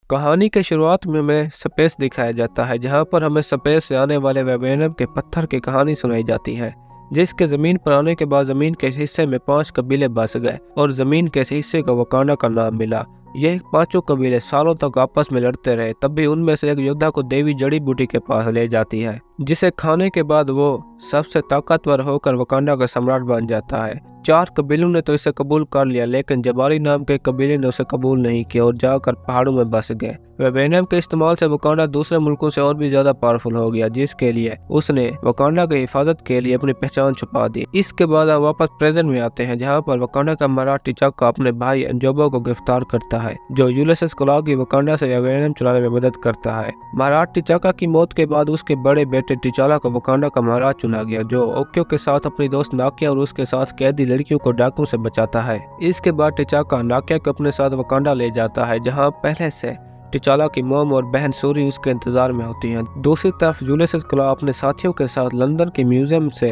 कहानी के शुरुआत में हमें स्पेस दिखाया जाता है, जहां पर हमें स्पेस से आने वाले वाइब्रेनियम के पत्थर की कहानी सुनाई जाती है, जिसके जमीन पर आने के बाद जमीन के हिस्से में 5 कबीले बस गए और जमीन के हिस्से को वकांडा का नाम मिला। यह पांचों कबीले सालों तक आपस में लड़ते रहे। तब भी उनमें से एक योद्धा को देवी जड़ी बूटी के पास ले जाती है, जिसे खाने के बाद वो सबसे ताकतवर होकर वकांडा का सम्राट बन जाता है। 4 कबीलों ने तो इसे कबूल कर लिया, लेकिन जबारी नाम के कबीले ने उसे कबूल नहीं किया और जाकर पहाड़ों में बस गए। वाइब्रेनियम के इस्तेमाल से वकांडा दूसरे मुल्कों से और भी ज्यादा पावरफुल हो गया, जिसके लिए उसने वकांडा की हिफाजत के लिए अपनी पहचान छुपा दी। इसके बाद हम वापस प्रेजेंट में आते हैं, जहाँ पर वकांडा का महाराज टिचाका अपने भाई एंजोबो को गिरफ्तार करता है, जो यूलियस क्लॉ की वकांडा से वाइब्रेनियम चलाने में मदद करता है। महाराज टिचाका की मौत के बाद उसके बड़े बेटे टिचाला को वकांडा का महाराज चुना गया, जो ओक्यो के साथ अपनी दोस्त नाकिया और उसके साथ कैदी लड़कियों को डाकुओं से बचाता है। इसके बाद टिचाका नाकिया को अपने साथ वकांडा ले जाता है, जहाँ पहले से टिचाला की मोम और बहन सूरी उसके इंतजार में होती हैं। दूसरी तरफ यूलियस क्लॉ अपने साथियों के साथ लंदन के म्यूजियम से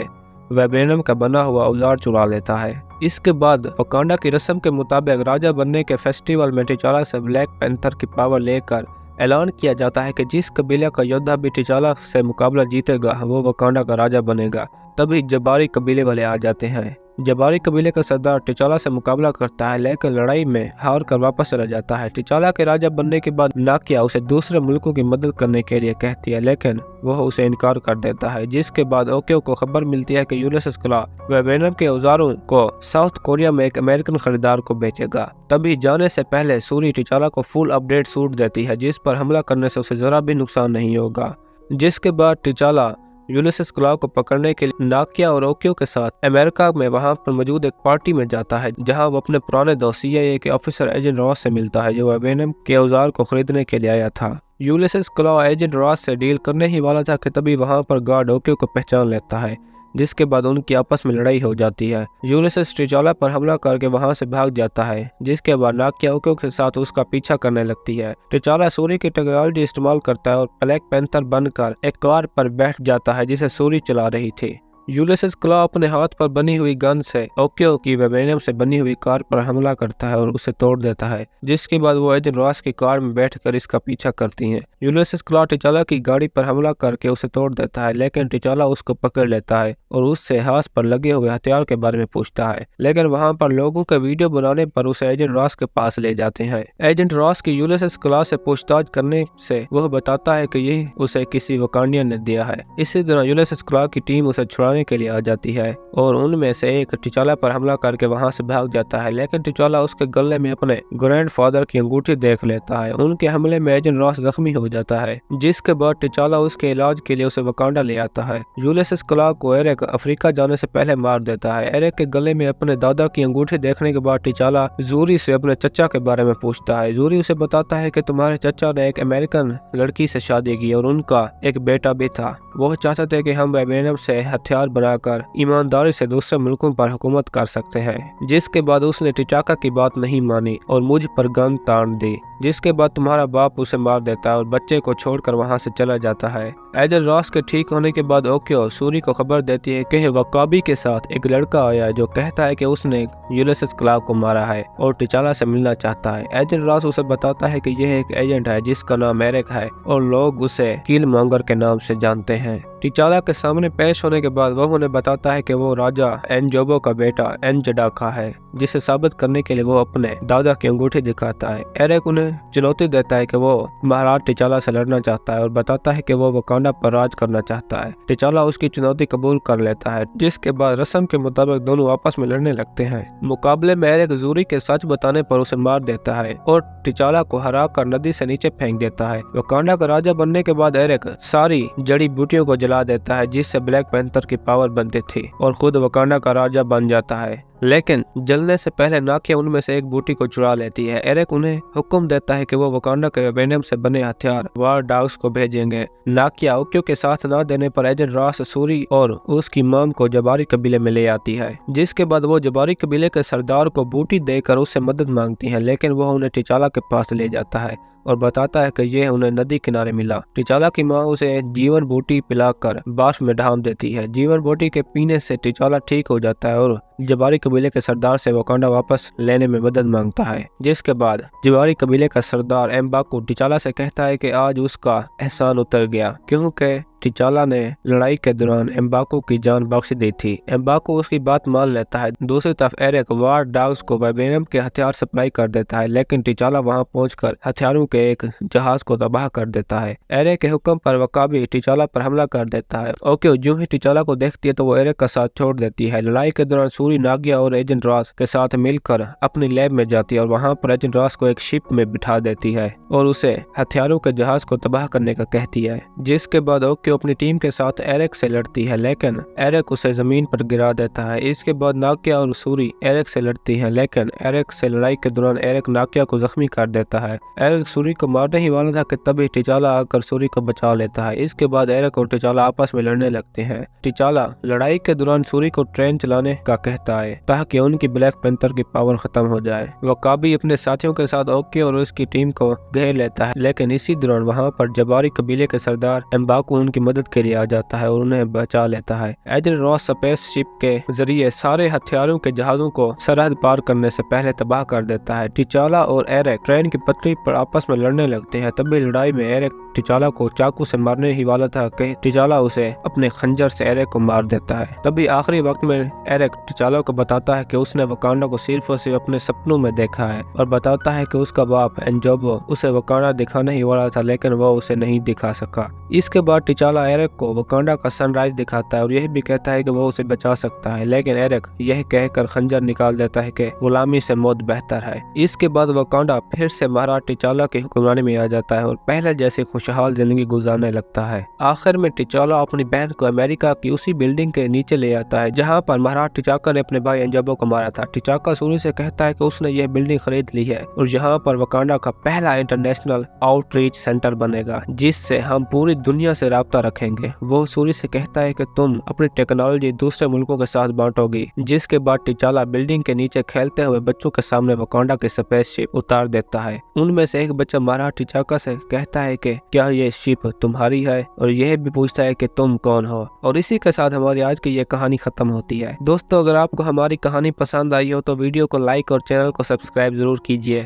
वाइब्रेनियम का बना हुआ औजार चुरा लेता है। इसके बाद वकांडा की रस्म के मुताबिक राजा बनने के फेस्टिवल में टिचाला से ब्लैक पैंथर की पावर लेकर ऐलान किया जाता है कि जिस कबीले का योद्धा भी टिचाला से मुकाबला जीतेगा वो वकांडा का राजा बनेगा। तभी जबारी कबीले वाले आ जाते हैं। जबारी कबीले का सरदार टिचाला से मुकाबला करता है, लेकिन लड़ाई में हार कर वापस चला जाता है। टिचाला के राजा बनने के बाद नाकिया उसे दूसरे मुल्कों की मदद करने के लिए कहती है, लेकिन वह उसे इनकार कर देता है। जिसके बाद ओक्यो को खबर मिलती है कि यूलियस क्लॉ वाइब्रेनियम के औजारों को साउथ कोरिया में एक अमेरिकन खरीदार को बेचेगा। तभी जाने से पहले सूरी टिचाला को फुल अपडेट सूट देती है, जिस पर हमला करने से उसे जरा भी नुकसान नहीं होगा। जिसके बाद टिचाला यूलियस क्लॉ को पकड़ने के लिए नाकिया और ओक्यो के साथ अमेरिका में वहां पर मौजूद एक पार्टी में जाता है, जहां वो अपने पुराने दोस्त CIA के ऑफिसर एजेंट रॉस से मिलता है, जो वाइब्रेनियम के औजार को खरीदने के लिए आया था। यूलियस क्लॉ एजेंट रॉस से डील करने ही वाला था कि तभी वहां पर गार्ड ओक्यो को पहचान लेता है, जिसके बाद उनकी आपस में लड़ाई हो जाती है। यूलियस टिचाला पर हमला करके वहां से भाग जाता है, जिसके बाद नाकिया ओक्यो के साथ उसका पीछा करने लगती है। टिचाला सूरी की टेक्नोलॉजी इस्तेमाल करता है और ब्लैक पैंथर बनकर एक कार पर बैठ जाता है, जिसे सूरी चला रही थी। यूलियस क्लॉ अपने हाथ पर बनी हुई गन से ओक्यो की वाइब्रेनियम से बनी हुई कार पर हमला करता है और उसे तोड़ देता है, जिसके बाद वो एजेंट रॉस की कार में बैठकर इसका पीछा करती हैं। यूलियस क्लॉ टिचाला की गाड़ी पर हमला करके उसे तोड़ देता है, लेकिन टिचाला उसको पकड़ लेता है और उससे हाथ पर लगे हुए हथियार के बारे में पूछता है, लेकिन वहां पर लोगों के वीडियो बनाने पर उसे एजेंट रॉस के पास ले जाते हैं। एजेंट रॉस की यूलियस क्लॉ से पूछताछ करने से वह बताता है कि यह उसे किसी वकांडियन ने दिया है। इसी तरह यूलियस क्लॉ की टीम उसे छुड़ाने के लिए आ जाती है और उनमें से एक टिचाला पर हमला करके वहां से भाग जाता है, लेकिन टिचाला उसके गले में अपने ग्रैंडफादर की अंगूठी देख लेता है। उनके हमले में एजेंट रॉस जख्मी हो जाता है, जिसके बाद टिचाला उसके इलाज के लिए उसे वकांडा ले आता है। यूलियस क्लॉ को एरिक अफ्रीका जाने से पहले मार देता है। एरिक के गले में अपने दादा की अंगूठी देखने के बाद टिचाला जूरी से अपने चचा के बारे में पूछता है। जूरी उसे बताता है कि तुम्हारे चचा ने एक अमेरिकन लड़की से शादी की और उनका एक बेटा भी था। वो चाहते थे कि हम वाइब्रेनियम से हथियार बनाकर ईमानदारी से दूसरे मुल्कों पर हुकूमत कर सकते हैं। जिसके बाद उसने टिचाका की बात नहीं मानी और मुझ पर गन तान दी, जिसके बाद तुम्हारा बाप उसे मार देता है और बच्चे को छोड़कर वहां से चला जाता है। एजेंट रॉस के ठीक होने के बाद ओक्यो सूरी को खबर देती है कि वकाबी के साथ एक लड़का आया है, जो कहता है कि उसने यूलियस क्लॉ को मारा है और टिचाला से मिलना चाहता है। एजेंट रॉस उसे बताता है कि यह एक एजेंट है जिसका नाम एरिक है और लोग उसे किल मॉन्गर के नाम से जानते हैं। टिचाला के सामने पेश होने के बाद वह उन्हें बताता है कि वो राजा एनजोबो का बेटा एनजडाका है, जिसे साबित करने के लिए वो अपने दादा की अंगूठी दिखाता है। एरिक उन्हें चुनौती देता है कि वो महाराज टिचाला से लड़ना चाहता है और बताता है कि वो वकांडा पर राज करना चाहता है। टिचाला उसकी चुनौती कबूल कर लेता है, जिसके बाद रस्म के मुताबिक दोनों आपस में लड़ने लगते हैं। मुकाबले में एरिक जूरी के सच बताने पर उसे मार देता है और टिचाला को हरा कर नदी से नीचे फेंक देता है। वकांडा का राजा बनने के बाद एरिक सारी जड़ी बूटियों को जला देता है, जिससे ब्लैक पैंथर की पावर बनती थी और खुद वकांडा का राजा बन जाता है। लेकिन जलने से पहले नाकिया उनमें से एक बूटी को चुरा लेती है। एरिक उन्हें हुक्म देता है कि वो वकांडा के वाइब्रेनियम से बने हथियार वार डॉग्स को भेजेंगे। नाकिया ओक्यो के साथ न देने पर एजेंट रॉस सूरी और उसकी मॉम को जबारी कबीले में ले आती है, जिसके बाद वो जबारी कबीले के सरदार को बूटी देकर उससे मदद मांगती है, लेकिन वह उन्हें टिचाला के पास ले जाता है। और बताता है कि यह उन्हें नदी किनारे मिला। टिचाला की माँ उसे जीवन बूटी पिलाकर बाष्प में ढाम देती है। जीवन बूटी के पीने से टिचाला ठीक हो जाता है और जबारी कबीले के सरदार से वकांडा वापस लेने में मदद मांगता है। जिसके बाद जबारी कबीले का सरदार एम्बाकू टिचाला से कहता है कि आज उसका एहसान उतर गया, क्योंकि टिचाला ने लड़ाई के दौरान एम्बाकू की जान बख्श दी थी। एम्बाकू उसकी बात मान लेता है। दूसरी तरफ एरिक वार डॉग्स को वाइब्रेनियम के हथियार सप्लाई कर देता है, लेकिन टिचाला वहां पहुंचकर हथियारों के एक जहाज को तबाह कर देता है। एरिक के हुक्म पर वकाबी टिचाला पर हमला कर देता है। ओके जो ही टिचाला को देखती है तो वो एरिक का साथ छोड़ देती है। लड़ाई के दौरान सूरी नागिया और एजेंट रॉस के साथ मिलकर अपनी लैब में जाती है और वहां पर एजेंट रॉस को एक शिप में बिठा देती है और उसे हथियारों के जहाज को तबाह करने का कहती है। जिसके बाद ओके अपनी टीम के साथ एरिक से लड़ती है, लेकिन एरिक उसे जमीन पर गिरा देता है। इसके बाद नाकिया और सूरी एरिक से लड़ती है, लेकिन एरिक से लड़ाई के दौरान एरिक नाकिया को जख्मी कर देता है। एरिक सूरी को मारने ही वाला था कि तभी टिचाला आकर सूरी को बचा लेता है। इसके बाद एरिक और टिचाला आपस में लड़ने लगते हैं। टिचाला लड़ाई के दौरान सूरी को ट्रेन चलाने का कहता है ताकि उनकी ब्लैक पैंथर की पावर खत्म हो जाए। वकाबी अपने साथियों के साथ ओके और उसकी टीम को घेर लेता है, लेकिन इसी दौरान वहाँ पर जबारी कबीले के सरदार एम्बाकू उनकी मदद के लिए आ जाता है और उन्हें बचा लेता है। एजेंट रॉस स्पेस शिप के जरिए सारे हथियारों के जहाजों को सरहद पार करने से पहले तबाह कर देता है। टिचाला और एरिक ट्रेन की पटरी पर आपस में लड़ने लगते हैं। तभी लड़ाई में एरिक टिचाला को चाकू से मारने ही वाला था कि टिचाला उसे अपने खंजर से एरिक को मार देता है। तभी आखिरी वक्त में एरिक टिचाला को बताता है कि उसने वकांडा को सिर्फ और सिर्फ अपने सपनों में देखा है और बताता है कि उसका बाप एंजोबो उसे वकांडा दिखाने ही वाला था, लेकिन वो उसे नहीं दिखा सका। इसके बाद टिचाला एरिक को वकांडा का सनराइज दिखाता है और यह भी कहता है कि वो उसे बचा सकता है, लेकिन एरिक यह कहकर खंजर निकाल देता है कि गुलामी से मौत बेहतर है। इसके बाद वकांडा फिर से महाराज टिचाला की हुक्मरानी में आ जाता है और पहले जैसे खुशहाल जिंदगी गुजारने लगता है। आखिर में टिचाला अपनी बहन को अमेरिका की उसी बिल्डिंग के नीचे ले आता है जहाँ पर महाराज टिचाका ने अपने भाई एंजोबो को मारा था। टिचाका सूरी से कहता है कि उसने यह बिल्डिंग खरीद ली है और यहाँ पर वकांडा का पहला इंटरनेशनल आउटरीच सेंटर बनेगा, जिससे हम पूरी दुनिया से राब्ता रखेंगे। वो सूरी से कहता है कि तुम अपनी टेक्नोलॉजी दूसरे मुल्कों के साथ बांटोगी। जिसके बाद टिचाला बिल्डिंग के नीचे खेलते हुए बच्चों के सामने वकांडा की स्पेसशिप उतार देता है। उनमें से एक बच्चा महाराज टिचाका से कहता है कि क्या ये शिप तुम्हारी है, और यह भी पूछता है कि तुम कौन हो। और इसी के साथ हमारी आज की ये कहानी खत्म होती है। दोस्तों अगर आपको हमारी कहानी पसंद आई हो तो वीडियो को लाइक और चैनल को सब्सक्राइब जरूर कीजिए।